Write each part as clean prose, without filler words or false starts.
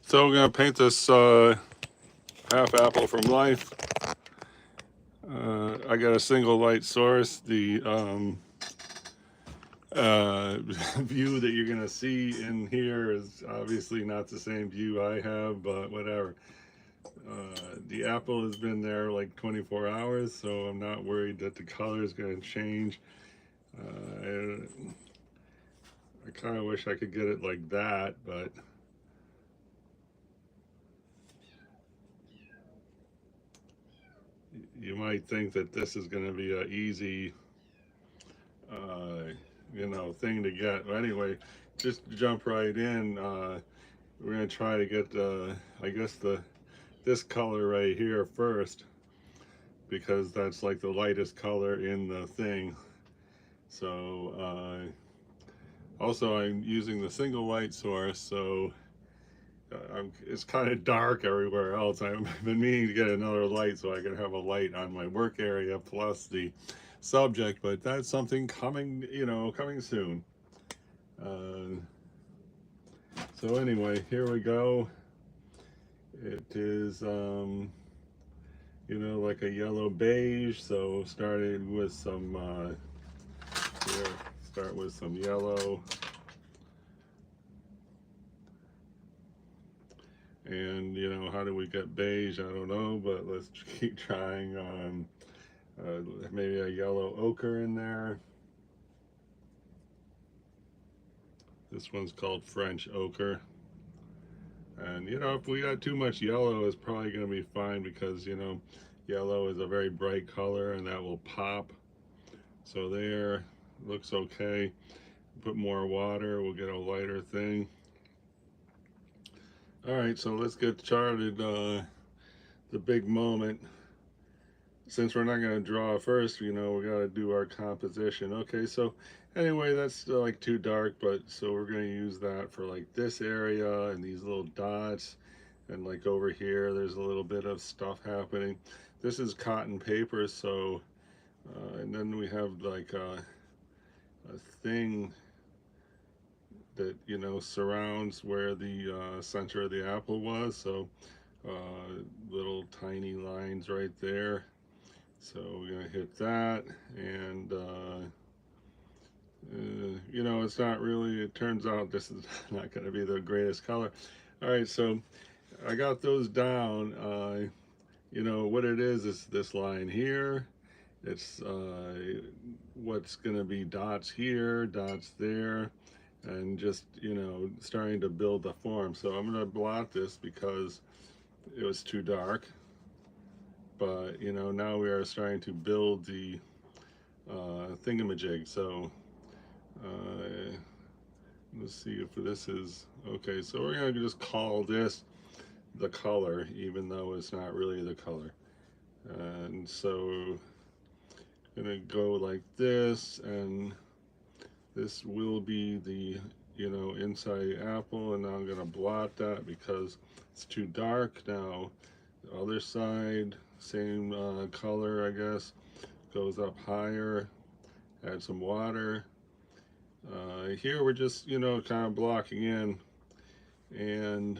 So we're gonna paint this half apple from life. I got a single light source. The view that you're gonna see in here is obviously not the same view I have, but whatever. The apple has been there like 24 hours, so I'm not worried that the color is gonna change. I kind of wish I could get it like that, but you might think that this is going to be an easy, uh, thing to get. But anyway, just jump right in. We're going to try to get, I guess, this color right here first, because that's like the lightest color in the thing. So, also I'm using the single light source, so it's kind of dark everywhere else. I've been meaning to get another light so I can have a light on my work area plus the subject, but that's something coming, coming soon. Uh, so anyway, here we go. It is, like a yellow beige. So started with some, here, start with some yellow. And, how do we get beige? I don't know, but let's keep trying. Maybe a yellow ochre in there. This one's called French ochre. And, if we got too much yellow, it's probably going to be fine because, yellow is a very bright color and that will pop. So there, looks okay. Put more water, we'll get a lighter thing. All right, so let's get started. The big moment. Since we're not going to draw first, we got to do our composition. Okay, so anyway, that's like too dark, but so we're going to use that for like this area and these little dots. And like over here, there's a little bit of stuff happening. This is cotton paper, so, and then we have like a thing that, surrounds where the center of the apple was. So little tiny lines right there. So we're going to hit that, and it's not really, it turns out this is not going to be the greatest color. All right, so I got those down. What it is this line here. It's what's going to be dots here, dots there, and just, starting to build the form. So I'm going to blot this because it was too dark. But, now we are starting to build the thingamajig. So let's see if this is okay. So we're going to just call this the color, even though it's not really the color. And so I'm going to go like this, and this will be the inside apple, and now I'm going to blot that because it's too dark. Now the other side, same color, I guess, goes up higher. Add some water. Here we're just kind of blocking in, and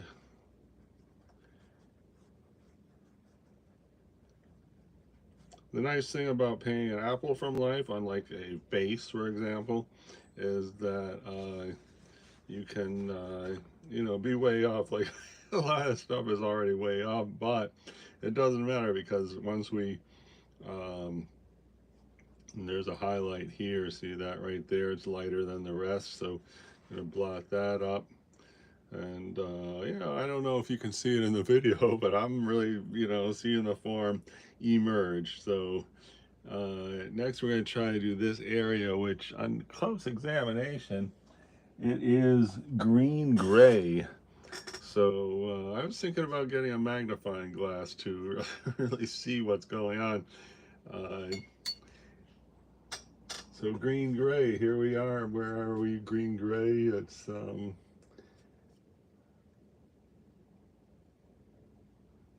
the nice thing about painting an apple from life, unlike a base, for example, is that you can be way off. Like a lot of stuff is already way off, but it doesn't matter because once we and there's a highlight here, see that right there, it's lighter than the rest, so I'm going to blot that up. And I don't know if you can see it in the video, but I'm really seeing the form emerge. So next we're going to try to do this area, which on close examination it is green gray. So I was thinking about getting a magnifying glass to really see what's going on. So green gray, here we are. Where are we? Green gray. It's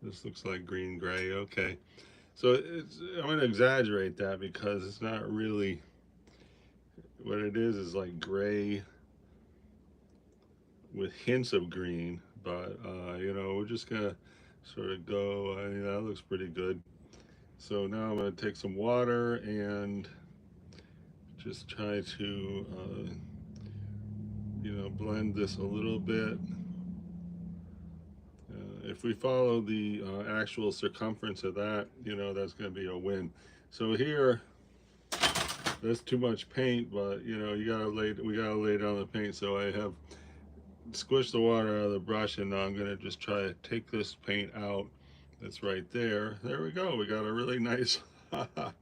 this looks like green gray. Okay, so I'm going to exaggerate that because it's not really what it is like gray with hints of green, but just gonna sort of go, I mean, that looks pretty good. So now I'm gonna take some water and just try to, blend this a little bit. If we follow the actual circumference of that, that's going to be a win. So here, that's too much paint, but we gotta lay down the paint. So I have squished the water out of the brush, and now I'm going to just try to take this paint out. That's right there. There we go. We got a really nice, a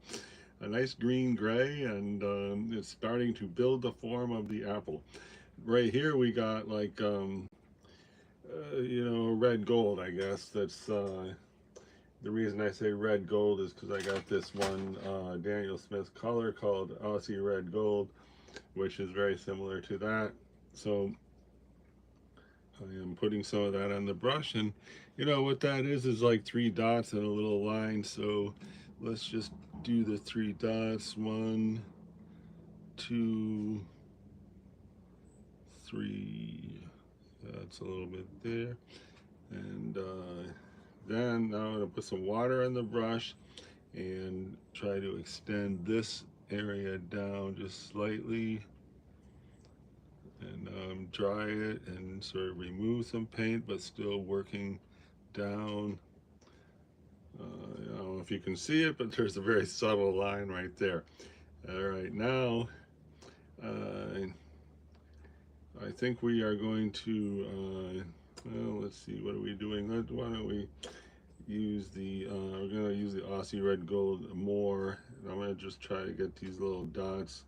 nice green gray, and it's starting to build the form of the apple. Right here, we got like red gold, I guess. That's the reason I say red gold is because I got this one Daniel Smith color called Aussie Red Gold, which is very similar to that. So I am putting some of that on the brush, and what that is like 3 dots and a little line. So let's just do the 3 dots. 1, 2, 3. That's a little bit there. And then now I'm going to put some water on the brush and try to extend this area down just slightly, and dry it and sort of remove some paint, but still working down. I don't know if you can see it, but there's a very subtle line right there. All right, now I think we are going to well, let's see, what are we doing? Why don't we use we're going to use the Aussie Red Gold more. And I'm going to just try to get these little dots.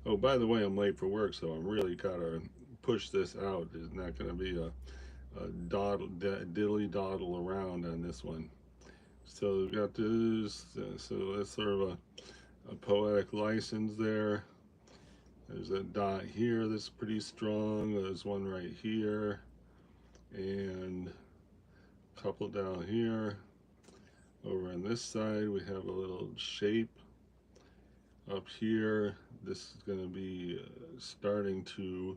Oh, by the way, I'm late for work, so I'm really got to push this out. There's not going to be a dilly doddle around on this one. So we've got this, so that's sort of a poetic license there. There's a dot here that's pretty strong. There's one right here, and a couple down here. Over on this side, we have a little shape. Up here, this is going to be starting to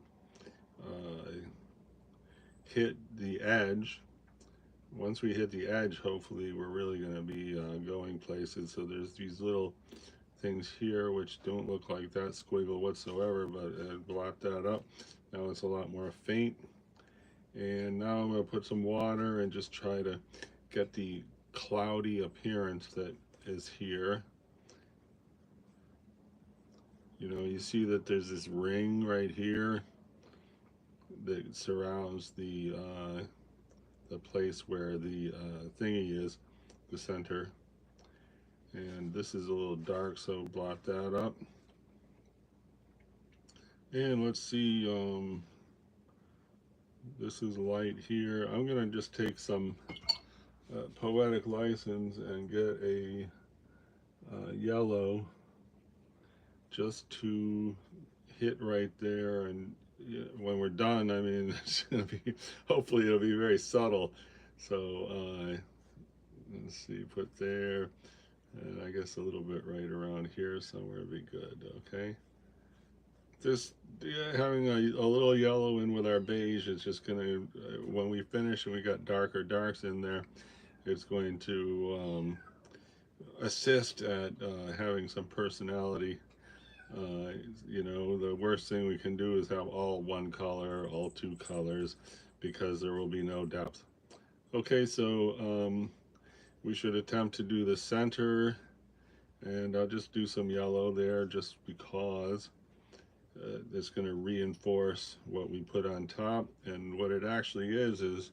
hit the edge. Once we hit the edge, hopefully we're really going to be going places. So there's these little things here which don't look like that squiggle whatsoever, but blot that up. Now it's a lot more faint. And now I'm going to put some water and just try to get the cloudy appearance that is here. You see that there's this ring right here that surrounds the place where the thingy is, the center. And this is a little dark, so blot that up. And let's see, this is light here. I'm gonna just take some poetic license and get a yellow just to hit right there. And when we're done, I mean, it's gonna be, hopefully it'll be very subtle. So let's see, put there, and I guess a little bit right around here somewhere would be good. Okay, just having a little yellow in with our beige is just gonna, when we finish and we got darker darks in there, it's going to assist at having some personality. The worst thing we can do is have all one color, all 2 colors, because there will be no depth. Okay, so we should attempt to do the center, and I'll just do some yellow there just because it's going to reinforce what we put on top. And what it actually is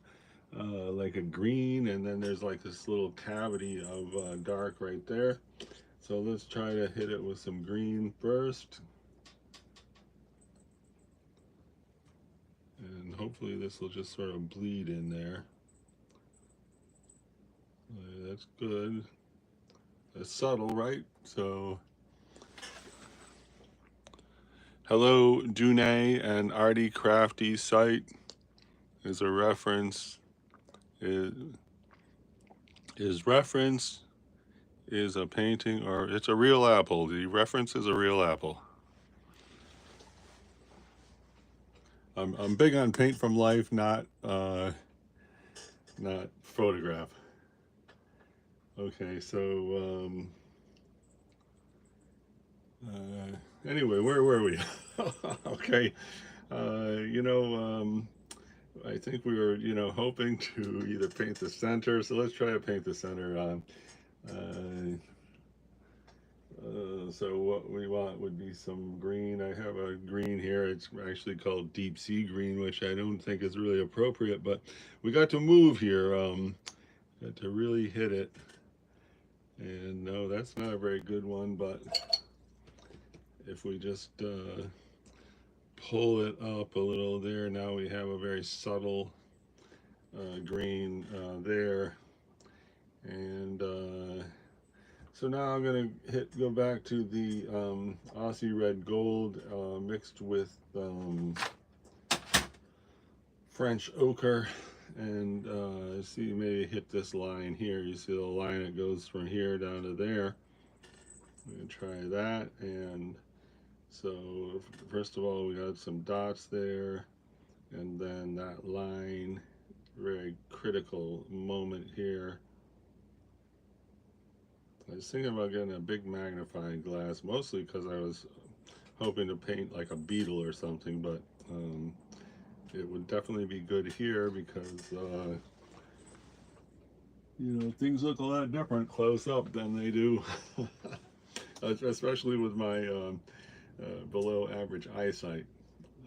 like a green, and then there's like this little cavity of dark right there. So let's try to hit it with some green first. And hopefully this will just sort of bleed in there. That's good. That's subtle, right? So, hello, Dune and Artie Crafty site is a reference. Is reference is a painting, or it's a real apple. The reference is a real apple. I'm big on paint from life, not not photograph. Okay, so anyway, where were we? Okay, you know, I think we were, hoping to either paint the center. So let's try to paint the center. Uh, so what we want would be some green. I have a green here. It's actually called deep sea green, which I don't think is really appropriate, but we got to move here. Got to really hit it. And no, that's not a very good one, but if we just pull it up a little there, now we have a very subtle green there. And so now I'm going to go back to the Aussie red gold mixed with French ochre, and see, maybe hit this line here. You see the line that goes from here down to there. I'm going to try that. And so first of all, we got some dots there, and then that line, very critical moment here. I was thinking about getting a big magnifying glass, mostly because I was hoping to paint like a beetle or something, but it would definitely be good here because things look a lot different close up than they do especially with my below average eyesight.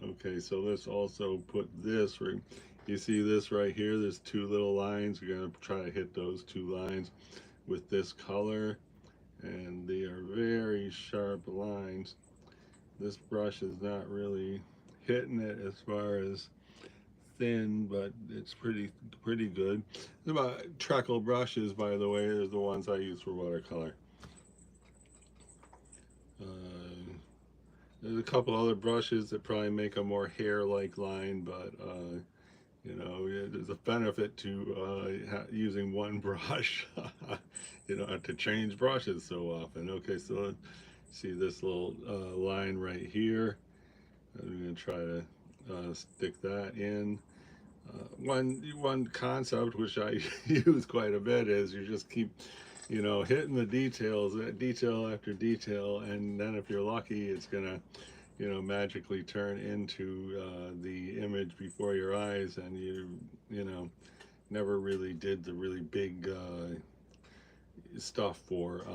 Okay, so let's also put this right. You see this right here, there's two little lines. We're going to try to hit those two lines with this color, and they are very sharp lines. This brush is not really hitting it as far as thin, but it's pretty good. About Treacle brushes, by the way, are the ones I use for watercolor. There's a couple other brushes that probably make a more hair-like line, but there's a benefit to using one brush. You don't have to change brushes so often. Okay, so let's see this little line right here. I'm going to try to stick that in. One concept which I use quite a bit is you just keep hitting the details, detail after detail, and then if you're lucky, it's gonna magically turn into the image before your eyes, and you never really did the really big stuff for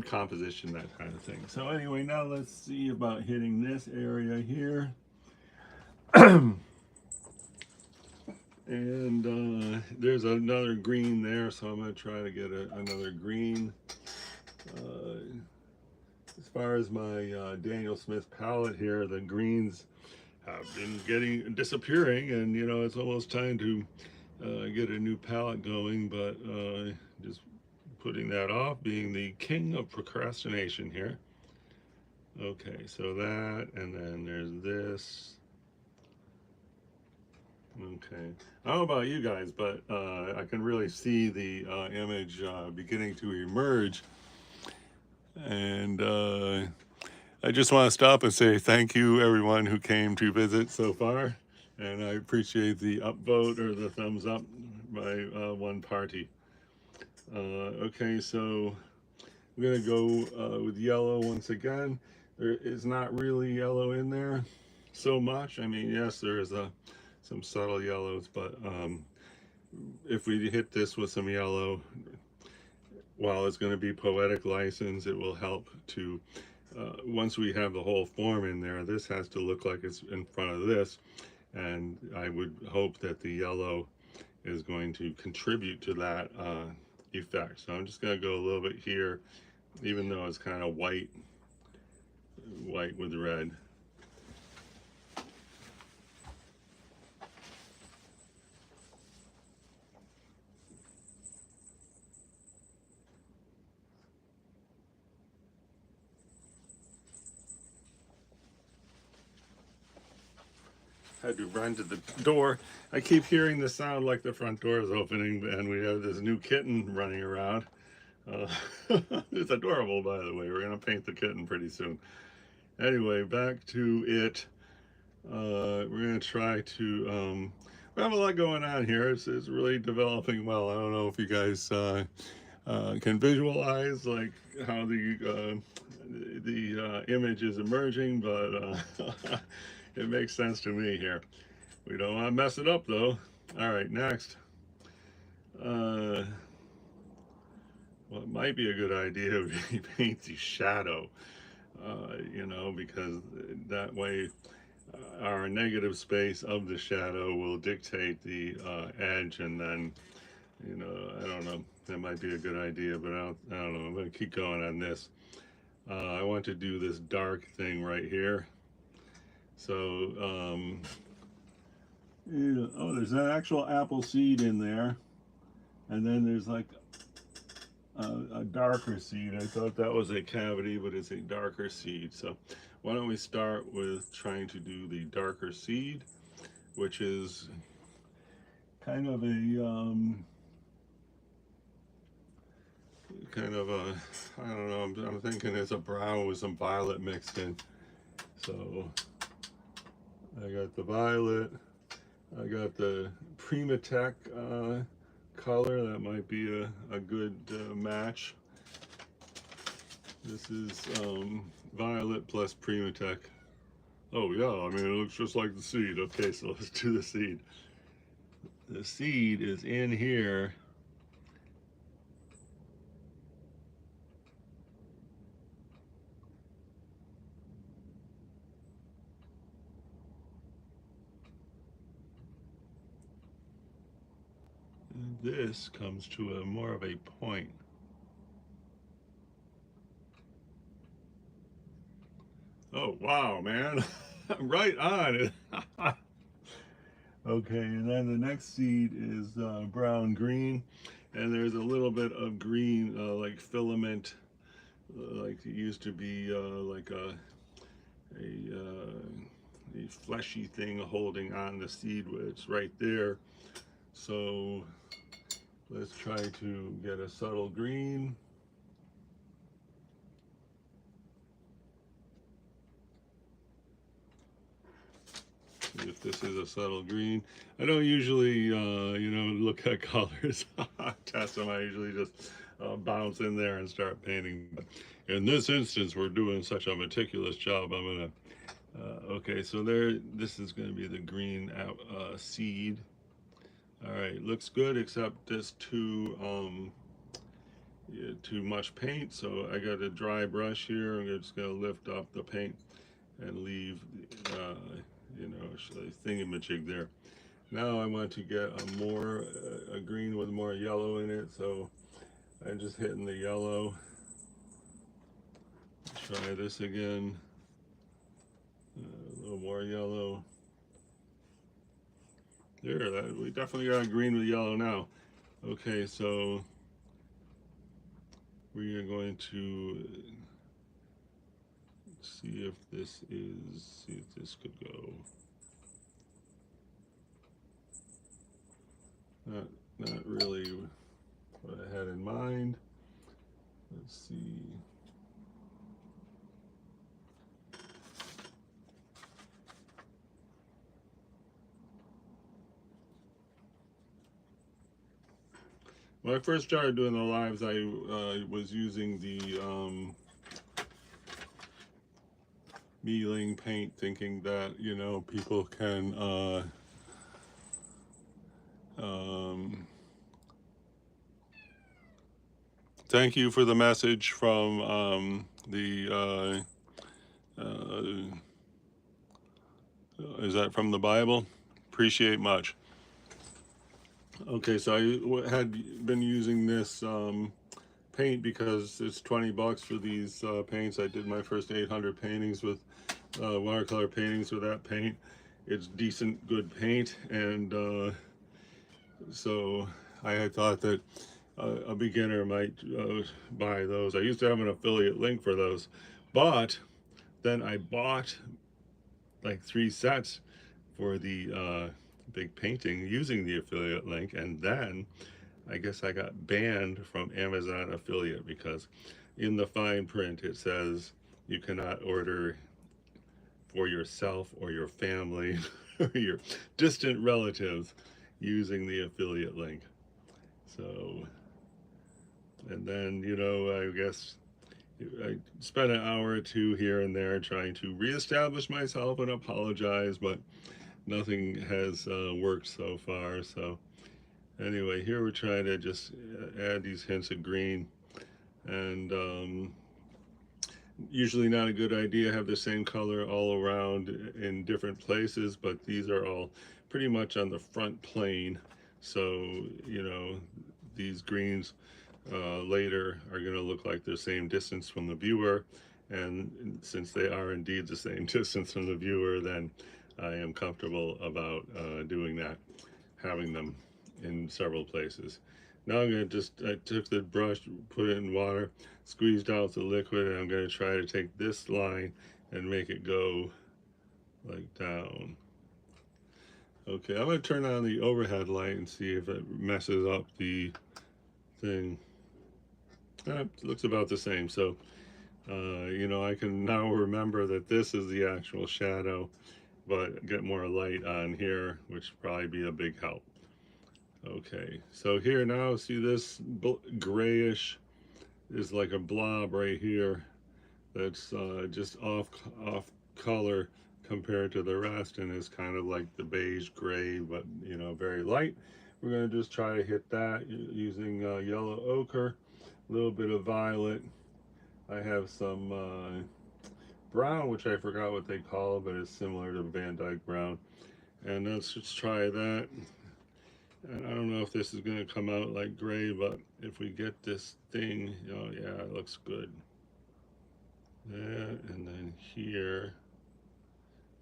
composition, that kind of thing. So anyway, now let's see about hitting this area here. And there's another green there, so I'm going to try to get another green. As far as my Daniel Smith palette here, the greens have been disappearing, and it's almost time to get a new palette going, but just putting that off, being the king of procrastination here. Okay, so that, and then there's this. Okay, I don't know about you guys, but I can really see the image beginning to emerge. And I just want to stop and say thank you, everyone who came to visit so far. And I appreciate the upvote or the thumbs up by one party. Okay, so I'm going to go with yellow once again. There is not really yellow in there so much. I mean, yes, there is some subtle yellows, but if we hit this with some yellow, while it's going to be poetic license, it will help to, once we have the whole form in there, this has to look like it's in front of this, and I would hope that the yellow is going to contribute to that effect. So I'm just going to go a little bit here, even though it's kind of white with red. Had to run to the door. I keep hearing the sound like the front door is opening, and we have this new kitten running around. It's adorable, by the way. We're going to paint the kitten pretty soon. Anyway, back to it. We're going to try to, we have a lot going on here. It's really developing well. I don't know if you guys can visualize like how the image is emerging, but it makes sense to me here. We don't want to mess it up though. All right, next. Uh, what might be a good idea would be paint the shadow. You know, because that way our negative space of the shadow will dictate the edge, and then, you know, I don't know, that might be a good idea, but I don't know, I'm going to keep going on this. I want to do this dark thing right here. So, yeah, oh, there's an actual apple seed in there, and then there's like a darker seed. I thought that was a cavity, but it's a darker seed. So why don't we start with trying to do the darker seed, which is kind of a I don't know, I'm thinking it's a brown with some violet mixed in. So I got the violet, I got the Primatech color. That might be a good match. This is violet plus Primatech. Oh yeah, I mean it looks just like the seed. Okay, so let's do the seed. The seed is in here. And this comes to a more of a point. Oh wow, man. Right on it. Okay, and then the next seed is brown green, and there's a little bit of green like filament, like it used to be like a fleshy thing holding on the seed, which right there. So let's try to get a subtle green. If this is a subtle green. I don't usually, you know, look at colors, test them. I usually just bounce in there and start painting. But in this instance, we're doing such a meticulous job. I'm gonna, okay, so there, this is gonna be the green seed. All right, looks good, except this too much paint. So I got a dry brush here. I'm just gonna lift up the paint and leave, you know, a thingamajig there. Now I want to get a green with more yellow in it, so I'm just hitting the yellow. Try this again. A little more yellow. There, we definitely got a green with yellow now. Okay, so we are going to see if this could go. Not really what I had in mind. Let's see. When I first started doing the lives, I was using the Mealing paint, thinking that, you know, people can thank you for the message from is that from the Bible? Appreciate much. Okay, so I had been using this paint because it's 20 bucks for these paints. I did my first 800 paintings with watercolor paintings with that paint. It's decent, good paint, and so I had thought that a beginner might buy those. I used to have an affiliate link for those, but then I bought like 3 sets for the big painting using the affiliate link, and then I guess I got banned from Amazon affiliate because in the fine print it says you cannot order for yourself or your family. or your distant relatives using the affiliate link. So, and then, you know, I guess I spent an hour or two here and there trying to reestablish myself and apologize, but nothing has worked so far. So anyway, here we're trying to just add these hints of green, and usually not a good idea have the same color all around in different places, but these are all pretty much on the front plane. So, you know, these greens later are going to look like the same distance from the viewer. And since they are indeed the same distance from the viewer, then I am comfortable about doing that, having them in several places. Now I'm going to I took the brush, put it in water, squeezed out the liquid, and I'm going to try to take this line and make it go like down. Okay, I'm going to turn on the overhead light and see if it messes up the thing. It looks about the same. So, you know, I can now remember that this is the actual shadow, but get more light on here, which would probably be a big help. Okay, so here now, see this grayish is like a blob right here that's just off color compared to the rest, and is kind of like the beige gray, but you know, very light. We're going to just try to hit that using yellow ochre, a little bit of violet. I have some brown, which I forgot what they call it, but it's similar to Van Dyke brown. And let's just try that. And I don't know if this is going to come out like gray, but if we get this thing, oh yeah, it looks good. That, and then here.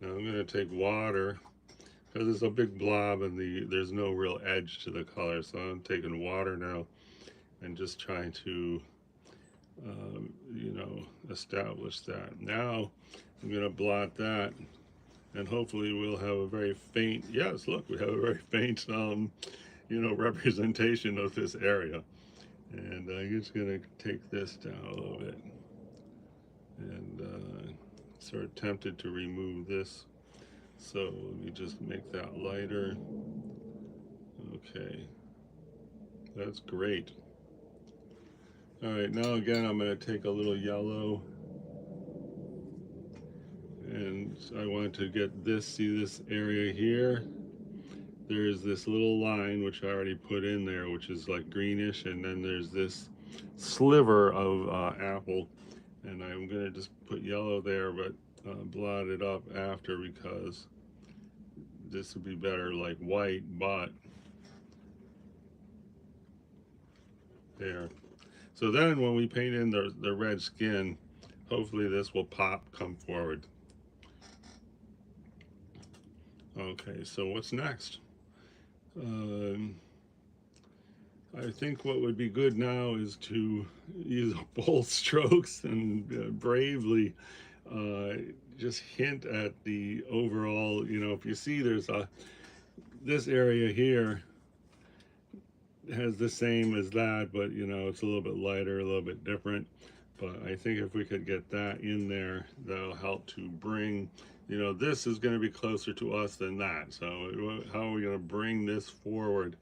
Now I'm going to take water, because it's a big blob and there's no real edge to the color. So I'm taking water now and just trying to, you know, establish that. Now I'm going to blot that, and hopefully we'll have a very faint, yes, look, we have a very faint, you know, representation of this area. And I'm just going to take this down a little bit, and sort of tempted to remove this. So let me just make that lighter. Okay, that's great. All right, now again, I'm going to take a little yellow, and I want to get this, see this area here? There's this little line, which I already put in there, which is like greenish, and then there's this sliver of apple, and I'm going to just put yellow there, but blot it up after, because this would be better like white, but there. So then when we paint in the red skin, hopefully this will come forward. Okay, so what's next? I think what would be good now is to use bold strokes and bravely just hint at the overall, you know, if you see there's this area here has the same as that, but you know, it's a little bit lighter, a little bit different. But I think if we could get that in there, that'll help to bring, you know, this is going to be closer to us than that. So how are we going to bring this forward?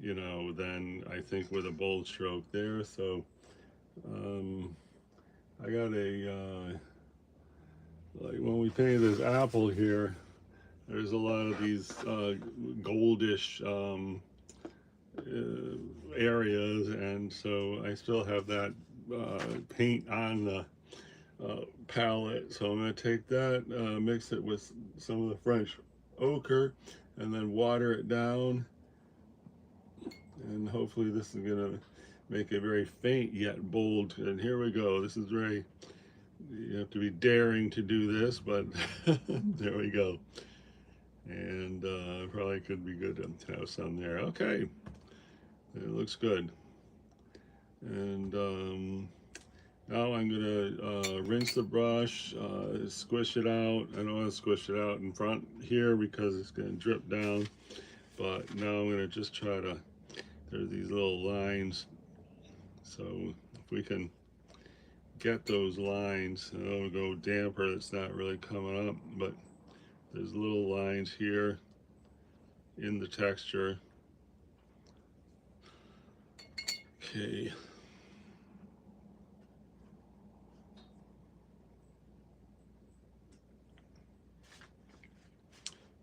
You know, then I think with a bold stroke there. So I got a, like when we painted this apple here, there's a lot of these goldish areas, and so I still have that paint on the palette. So I'm going to take that, mix it with some of the French ochre, and then water it down. And hopefully this is going to make it very faint yet bold. And here we go. This is very, you have to be daring to do this, but there we go. And probably could be good to have some there. Okay, it looks good. And now I'm gonna rinse the brush, squish it out. I don't want to squish it out in front here because it's gonna drip down, but now I'm gonna just try to, there's these little lines, so if we can get those lines, it'll go damper, it's not really coming up, but There's little lines here in the texture. Okay.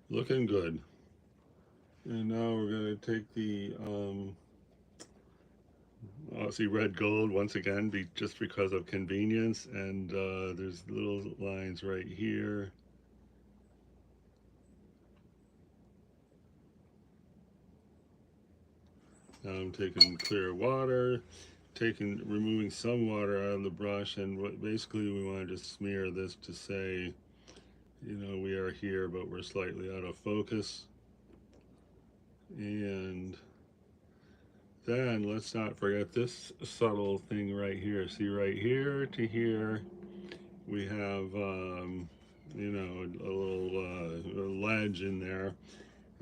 Looking good. And now we're going to take the Aussie red gold once again, just because of convenience. And there's little lines right here. Now I'm taking clear water, removing some water out of the brush, and basically we want to just smear this to say, you know, we are here, but we're slightly out of focus. And then let's not forget this subtle thing right here. See, right here to here, we have, you know, a little ledge in there.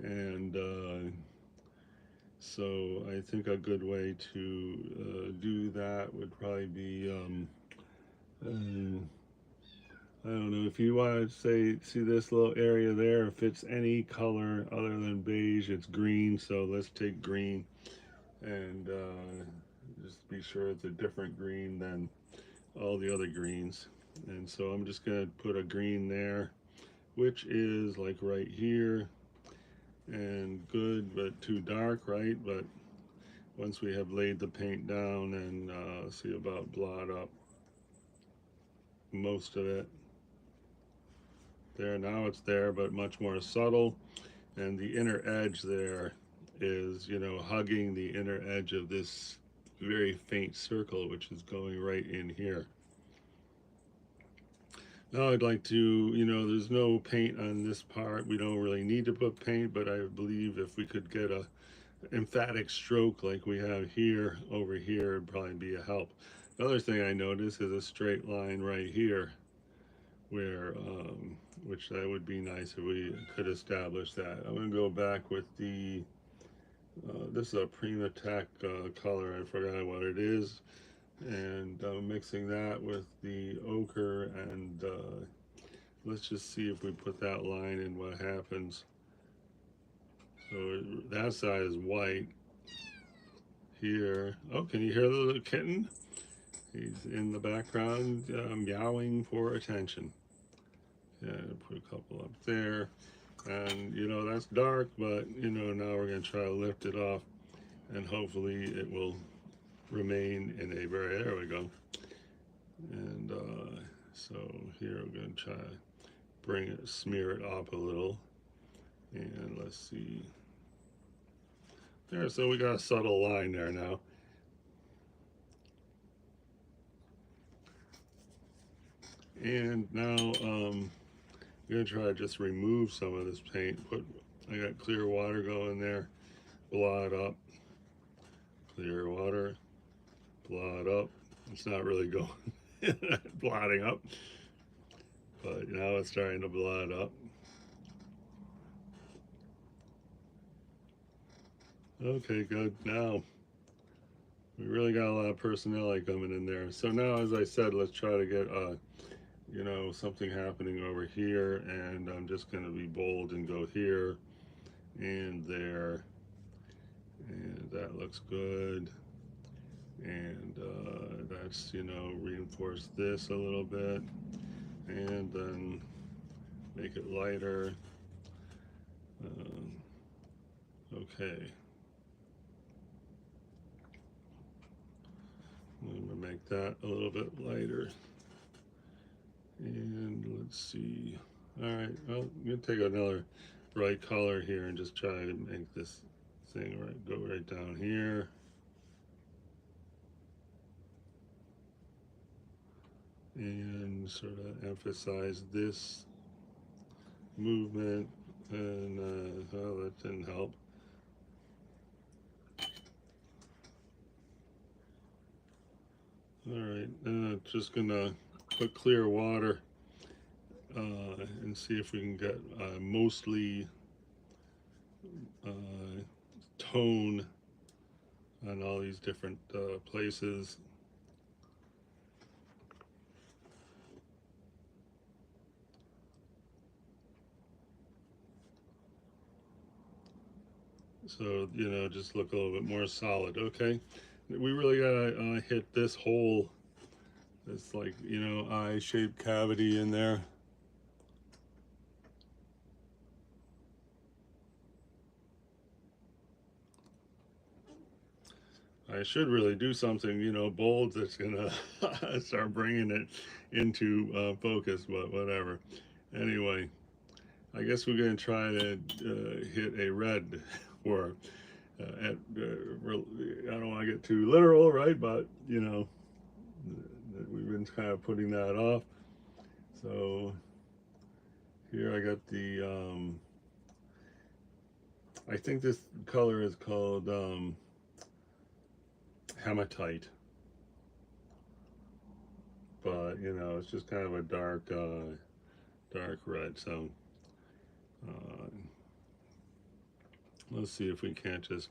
And so I think a good way to do that would probably be, I don't know, if you want to say, see this little area there, if it's any color other than beige, it's green. So let's take green and just be sure it's a different green than all the other greens. And so I'm just going to put a green there, which is like right here, and good, but too dark, right? But once we have laid the paint down and see about blot up most of it. There, now it's there, but much more subtle. And the inner edge there is, you know, hugging the inner edge of this very faint circle, which is going right in here. Now I'd like to, you know, there's no paint on this part. We don't really need to put paint, but I believe if we could get a emphatic stroke like we have here over here, it'd probably be a help. Another thing I noticed is a straight line right here, where which that would be nice if we could establish that. I'm going to go back with the this is a Prima Tech color, I forgot what it is, and mixing that with the ochre, and let's just see if we put that line in what happens. So that side is white here. Oh, can you hear the little kitten? He's in the background meowing for attention. Yeah, put a couple up there. And you know, that's dark, but you know, now we're going to try to lift it off, and hopefully it will remain in a very, there we go. And so here we're going to try to bring it, smear it up a little, and let's see there. So we got a subtle line there now. And now I'm gonna try to just remove some of this paint. I got clear water going there, blot up, clear water, blot up. It's not really going blotting up, but now it's starting to blot up. Okay, good. Now we really got a lot of personality coming in there. So now, as I said, let's try to get you know, something happening over here, and I'm just going to be bold and go here and there, and that looks good. And that's, you know, reinforce this a little bit, and then make it lighter. Okay. I'm going to make that a little bit lighter. And let's see. All right, well, I'm going to take another bright color here and just try to make this thing go right down here. And sort of emphasize this movement, and well, that didn't help. All right, just gonna put clear water and see if we can get mostly tone on all these different places. So, you know, just look a little bit more solid. Okay, we really gotta hit this hole, this, like, you know, eye-shaped cavity in there. I should really do something, you know, bold that's gonna start bringing it into focus, but whatever. Anyway, I guess we're gonna try to hit a red for I don't want to get too literal, right? But you know, we've been kind of putting that off. So here I got the. I think this color is called hematite, but you know, it's just kind of a dark red. So uh, let's see if we can't just.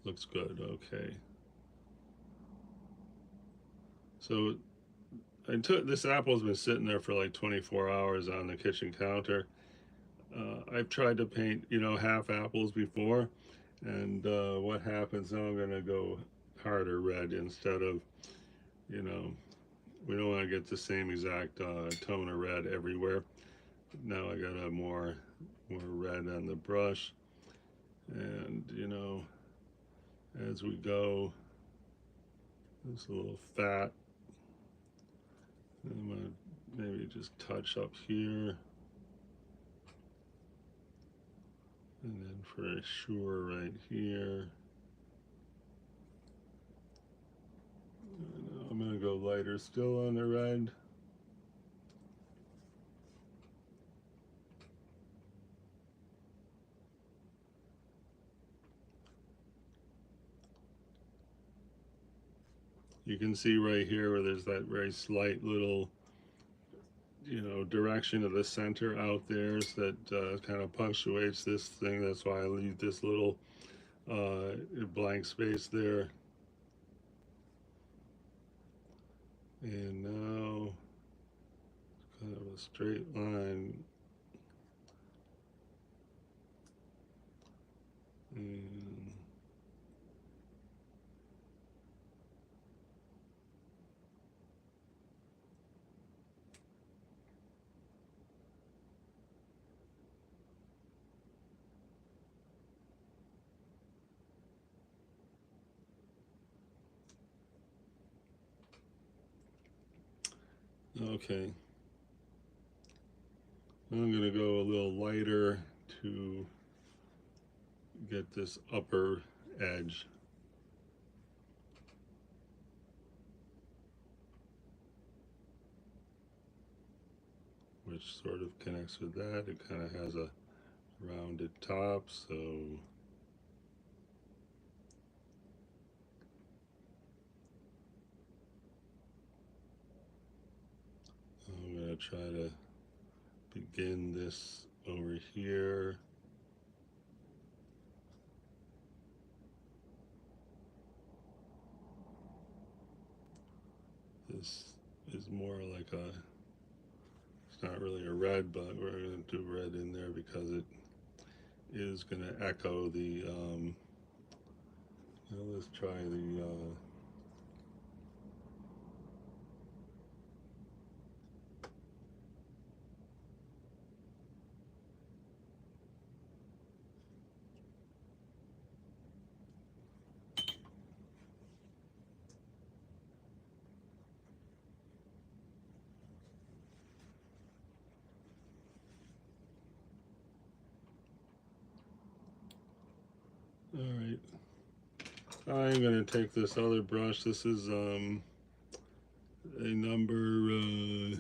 Looks good. Okay. So I took this apple's been sitting there for like 24 hours on the kitchen counter. I've tried to paint, you know, half apples before, and what happens now? I'm gonna go harder red instead of, you know, we don't want to get the same exact tone of red everywhere. Now I got a more red on the brush, and you know, as we go, it's a little fat. I'm gonna maybe just touch up here. And then for sure right here. And I'm gonna go lighter still on the red. You can see right here where there's that very slight little, you know, direction of the center out there that kind of punctuates this thing. That's why I leave this little blank space there. And now kind of a straight line. And okay, I'm gonna go a little lighter to get this upper edge. Which sort of connects with that. It kind of has a rounded top, so I'm going to try to begin this over here. This is more like a, it's not really a red, but we're going to do red in there because it is going to echo the, now let's try the, all right. I'm going to take this other brush. This is a number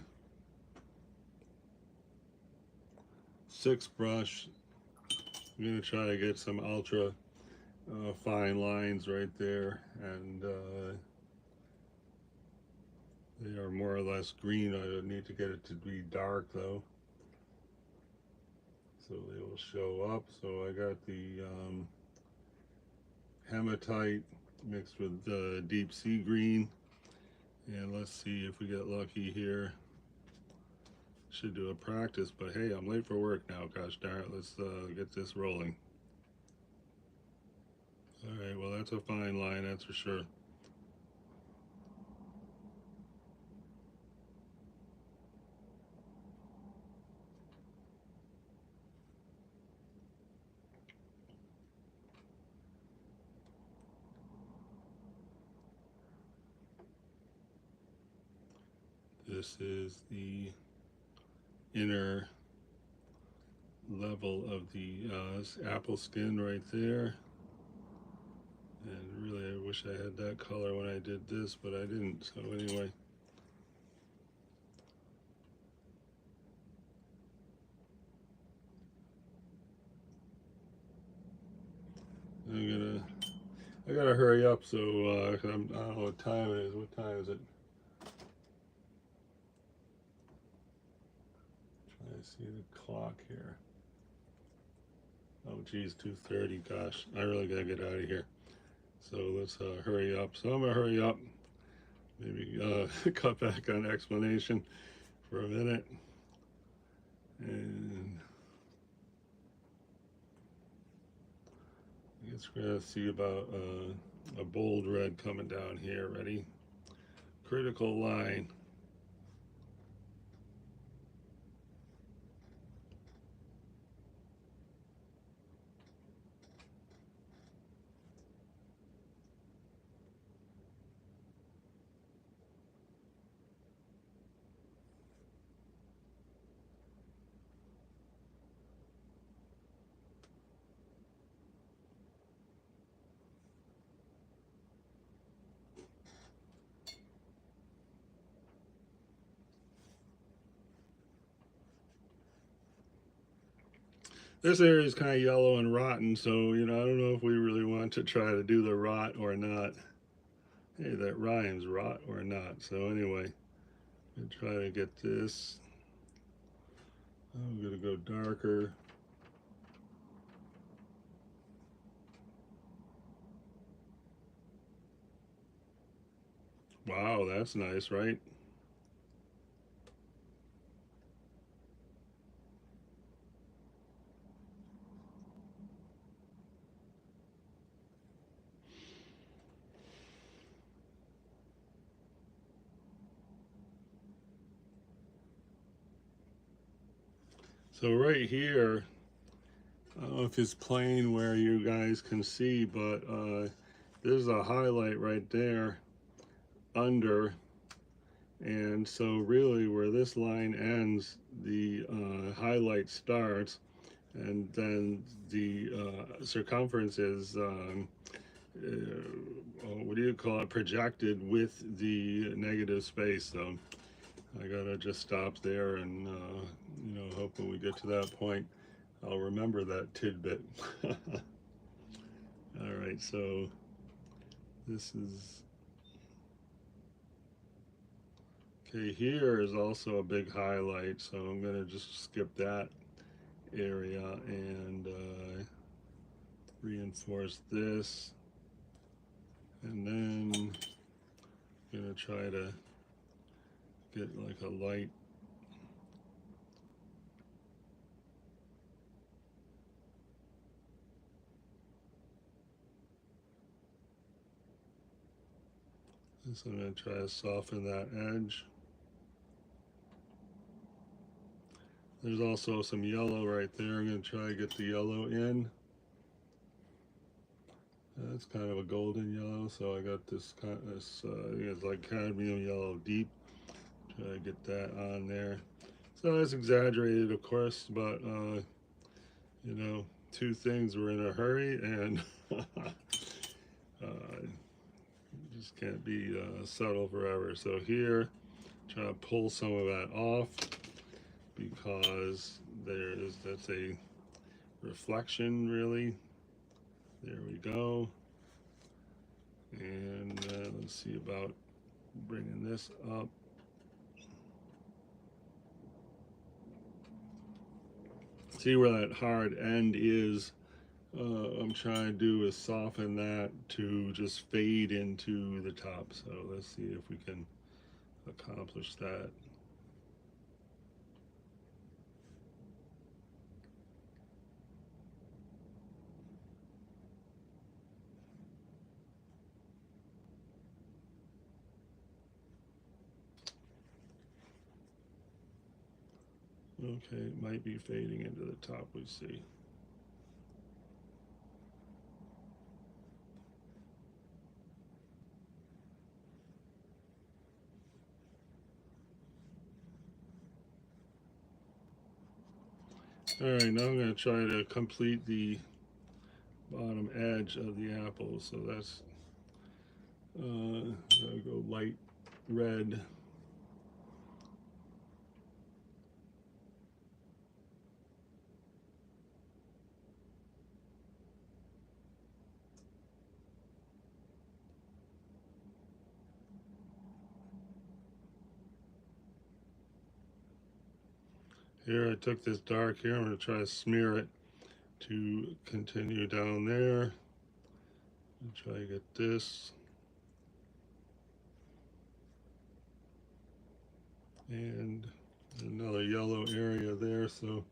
6 brush. I'm going to try to get some ultra fine lines right there, and they are more or less green. I need to get it to be dark though, so they will show up. So I got the hematite mixed with deep sea green, and let's see if we get lucky here. Should do a practice, but hey, I'm late for work now. Gosh darn it, let's get this rolling. All right, well, that's a fine line, that's for sure. This is the inner level of the apple skin right there. And really, I wish I had that color when I did this, but I didn't. So anyway, I gotta hurry up. So I don't know what time it is. What time is it? Trying to see the clock here. Oh geez, 2:30. Gosh, I really gotta get out of here. So let's hurry up. So I'm gonna hurry up. Maybe cut back on explanation for a minute. And I guess we're gonna see about a bold red coming down here. Ready? Critical line. This area is kind of yellow and rotten, so I don't know if we really want to try to do the rot or not. Hey, that rhymes, rot or not. So anyway, I'm gonna try to get this. I'm gonna go darker. Wow, that's nice, right? So right here, I don't know if it's plain where you guys can see, but there's a highlight right there under. And so really where this line ends, the highlight starts, and then the circumference is, what do you call it, projected with the negative space. So I gotta just stop there and, hope when we get to that point, I'll remember that tidbit. All right, so this is, okay, here is also a big highlight, so I'm gonna just skip that area and reinforce this, and then I'm gonna try to get like a light. So I'm going to try to soften that edge. There's also some yellow right there. I'm going to try to get the yellow in. That's kind of a golden yellow, so I got this kind of, it's like cadmium yellow deep. Try to get that on there. So it's exaggerated, of course, but two things, we're in a hurry, and just can't be subtle forever. So here, try to pull some of that off, because that's a reflection, really. There we go. And let's see about bringing this up. See where that hard end is. I'm trying to do is soften that to just fade into the top. So let's see if we can accomplish that. Okay, it might be fading into the top, we see. All right, now I'm going to try to complete the bottom edge of the apple. So that's, I'll go light red. Here I took this dark here, I'm going to try to smear it to continue down there. And try to get this. And another yellow area there, so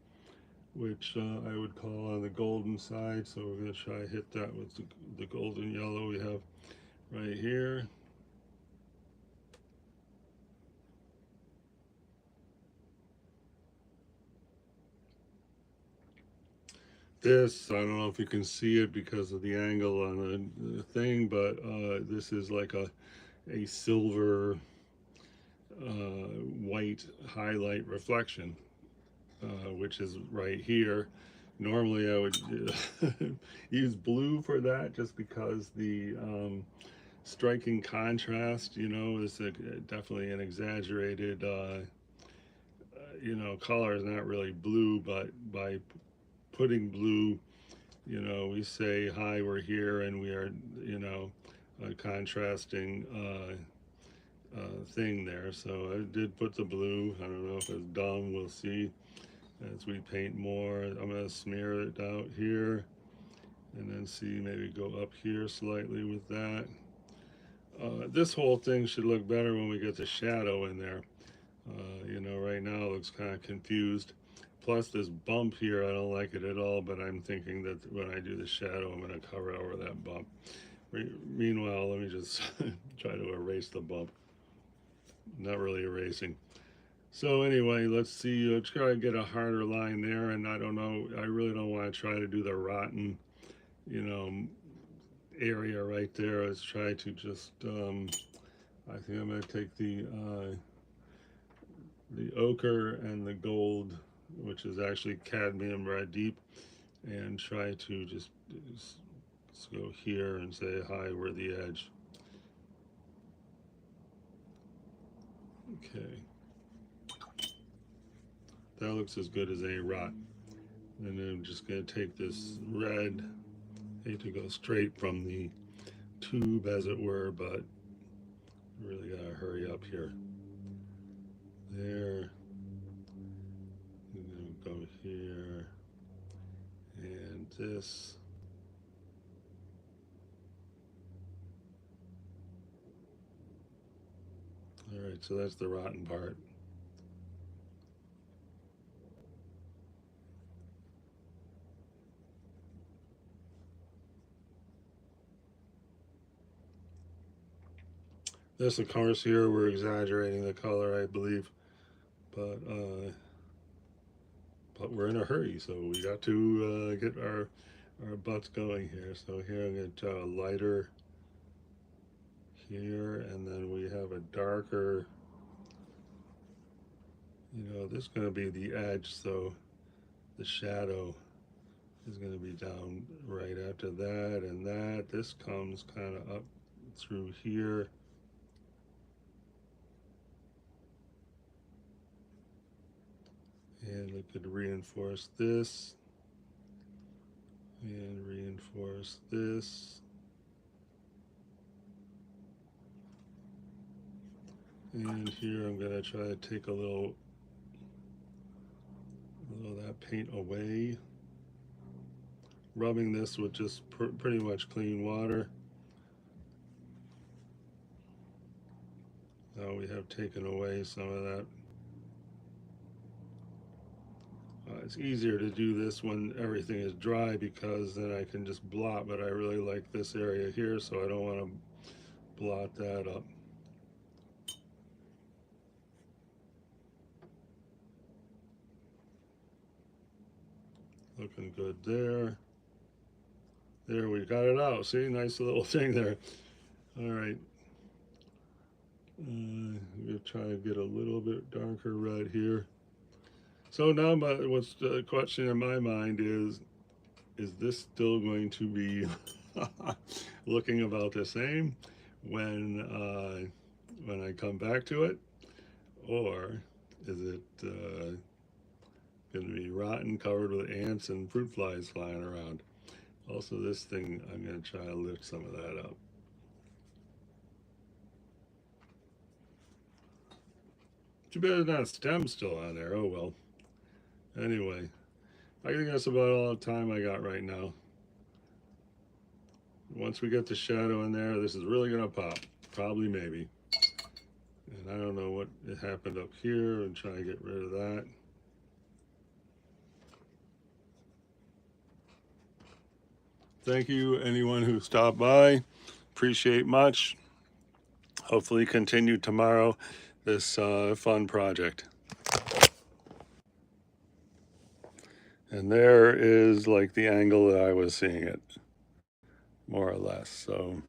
which I would call on the golden side. So we're going to try to hit that with the golden yellow we have right here. This, I don't know if you can see it because of the angle on the thing, but this is like a silver white highlight reflection, which is right here. Normally I would use blue for that just because the striking contrast, you know, is definitely an exaggerated, you know, color is not really blue, but by putting blue, you know, we say, hi, we're here, and we are, you know, contrasting thing there. So I did put the blue. I don't know if it's dumb. We'll see as we paint more. I'm going to smear it out here and then see, maybe go up here slightly with that. This whole thing should look better when we get the shadow in there. You know, right now it looks kind of confused. Plus this bump here, I don't like it at all, but I'm thinking that when I do the shadow, I'm going to cover over that bump. Meanwhile, let me just try to erase the bump. Not really erasing. So anyway, let's see. Let's try to get a harder line there, and I don't know. I really don't want to try to do the rotten, you know, area right there. Let's try to just. I think I'm going to take the ochre and the gold, which is actually cadmium red deep, and try to just go here and say, hi, we're the edge. Okay. That looks as good as any rot. And then I'm just going to take this red. I hate to go straight from the tube, as it were, but really got to hurry up here. There. I'm going to go here. And this. All right, so that's the rotten part. This, of course, here we're exaggerating the color, I believe, but we're in a hurry, so we got to get our butts going here. So here I'm going to try a lighter here, and then we have a darker. You know, this is going to be the edge, so the shadow is going to be down right after that, and that. This comes kind of up through here. And we could reinforce this and reinforce this. And here I'm going to try to take a little of that paint away. Rubbing this with just pretty much clean water. Now we have taken away some of that. It's easier to do this when everything is dry because then I can just blot, but I really like this area here, so I don't want to blot that up. Looking good there. There, we got it out. See, nice little thing there. All right. We'll try to get a little bit darker red here. So now what's the question in my mind is this still going to be looking about the same when I come back to it? Or is it going to be rotten, covered with ants and fruit flies flying around? Also, this thing, I'm going to try to lift some of that up. Too bad there's not a stem still on there. Oh well. Anyway, I think that's about all the time I got right now. Once we get the shadow in there, this is really going to pop. Probably, maybe. And I don't know what happened up here, and try to get rid of that. Thank you, anyone who stopped by. Appreciate much. Hopefully continue tomorrow this fun project. And there is like the angle that I was seeing it, more or less. So